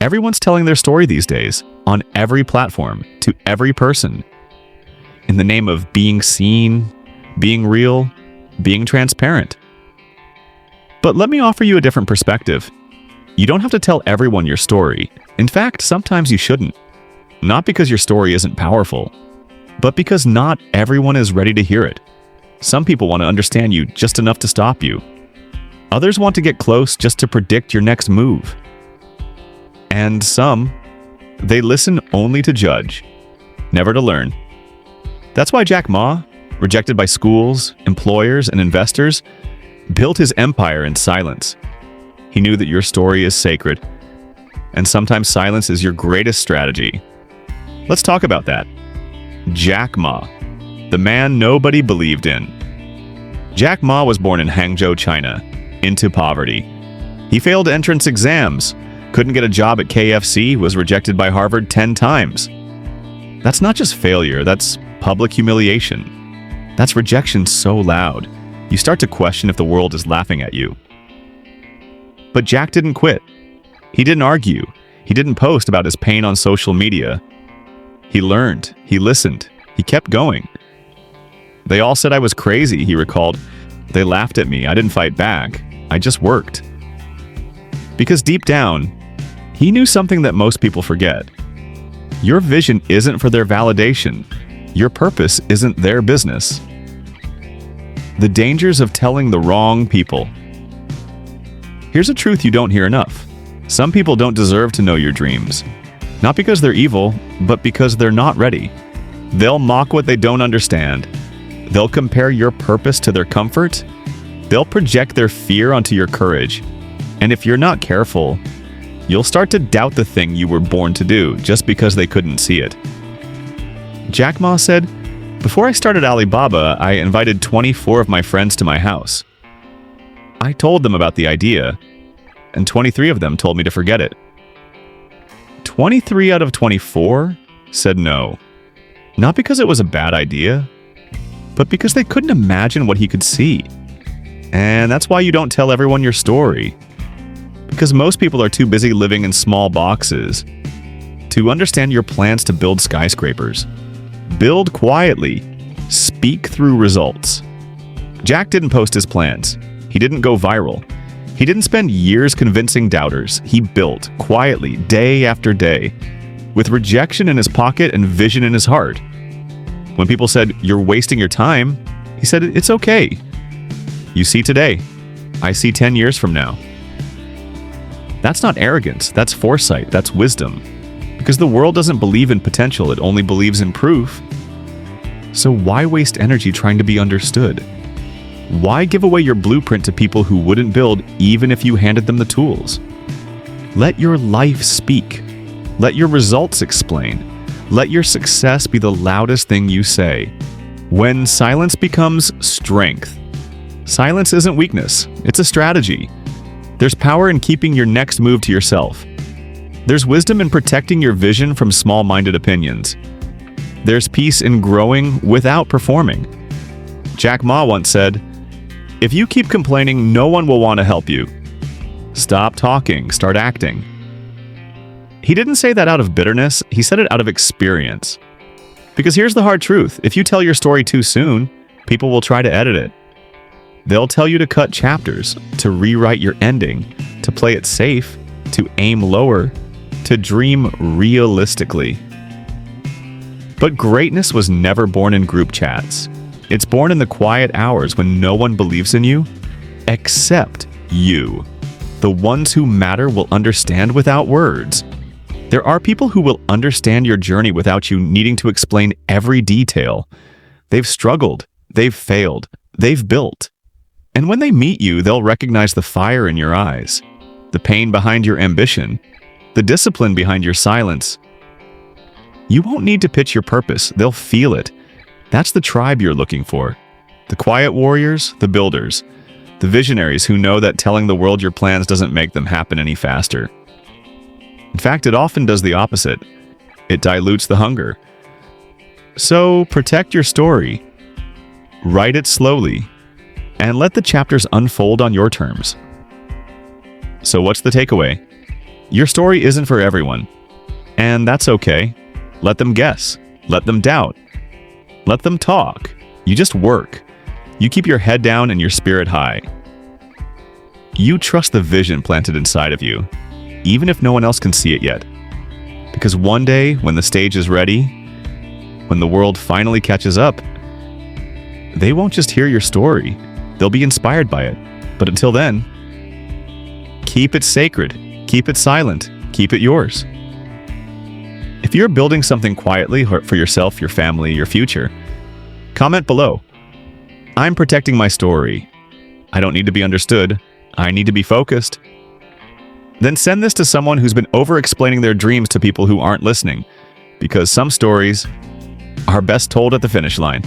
Everyone's telling their story these days, on every platform, to every person, in the name of being seen, being real, being transparent. But let me offer you a different perspective. You don't have to tell everyone your story. In fact, sometimes you shouldn't. Not because your story isn't powerful, but because not everyone is ready to hear it. Some people want to understand you just enough to stop you. Others want to get close just to predict your next move. And some, they listen only to judge, never to learn. That's why Jack Ma, rejected by schools, employers, and investors, built his empire in silence. He knew that your story is sacred, and sometimes silence is your greatest strategy. Let's talk about that. Jack Ma, the man nobody believed in. Jack Ma was born in Hangzhou, China, into poverty. He failed entrance exams, couldn't get a job at KFC, was rejected by Harvard 10 times. That's not just failure, that's public humiliation. That's rejection so loud, you start to question if the world is laughing at you. But Jack didn't quit. He didn't argue. He didn't post about his pain on social media. He learned. He listened. He kept going. They all said I was crazy, he recalled. They laughed at me. I didn't fight back. I just worked. Because deep down, he knew something that most people forget. Your vision isn't for their validation. Your purpose isn't their business. The dangers of telling the wrong people. Here's a truth you don't hear enough. Some people don't deserve to know your dreams. Not because they're evil, but because they're not ready. They'll mock what they don't understand. They'll compare your purpose to their comfort. They'll project their fear onto your courage. And if you're not careful, you'll start to doubt the thing you were born to do just because they couldn't see it. Jack Ma said, "Before I started Alibaba, I invited 24 of my friends to my house. I told them about the idea, and 23 of them told me to forget it. 23 out of 24 said no. Not because it was a bad idea, but because they couldn't imagine what he could see. And that's why you don't tell everyone your story. Because most people are too busy living in small boxes to understand your plans to build skyscrapers. Build quietly. Speak through results." Jack didn't post his plans. He didn't go viral. He didn't spend years convincing doubters. He built quietly, day after day, with rejection in his pocket and vision in his heart. When people said, "You're wasting your time," he said, "It's okay. You see today. I see 10 years from now." That's not arrogance. That's foresight. That's wisdom. Because the world doesn't believe in potential. It only believes in proof. So why waste energy trying to be understood? Why give away your blueprint to people who wouldn't build even if you handed them the tools? Let your life speak. Let your results explain. Let your success be the loudest thing you say. When silence becomes strength. Silence isn't weakness. It's a strategy. There's power in keeping your next move to yourself. There's wisdom in protecting your vision from small-minded opinions. There's peace in growing without performing. Jack Ma once said, "If you keep complaining, no one will want to help you. Stop talking, start acting." He didn't say that out of bitterness, he said it out of experience. Because here's the hard truth, if you tell your story too soon, people will try to edit it. They'll tell you to cut chapters, to rewrite your ending, to play it safe, to aim lower, to dream realistically. But greatness was never born in group chats. It's born in the quiet hours when no one believes in you, except you. The ones who matter will understand without words. There are people who will understand your journey without you needing to explain every detail. They've struggled, they've failed, they've built. And when they meet you, they'll recognize the fire in your eyes, the pain behind your ambition, the discipline behind your silence. You won't need to pitch your purpose, they'll feel it. That's the tribe you're looking for. The quiet warriors, the builders, the visionaries who know that telling the world your plans doesn't make them happen any faster. In fact, it often does the opposite. It dilutes the hunger. So protect your story. Write it slowly. And let the chapters unfold on your terms. So what's the takeaway? Your story isn't for everyone, and that's okay. Let them guess. Let them doubt. Let them talk. You just work. You keep your head down and your spirit high. You trust the vision planted inside of you, even if no one else can see it yet. Because one day, when the stage is ready, when the world finally catches up, they won't just hear your story. They'll be inspired by it. But until then, keep it sacred. Keep it silent. Keep it yours. If you're building something quietly for yourself, your family, your future, comment below. I'm protecting my story. I don't need to be understood. I need to be focused. Then send this to someone who's been over-explaining their dreams to people who aren't listening, because some stories are best told at the finish line.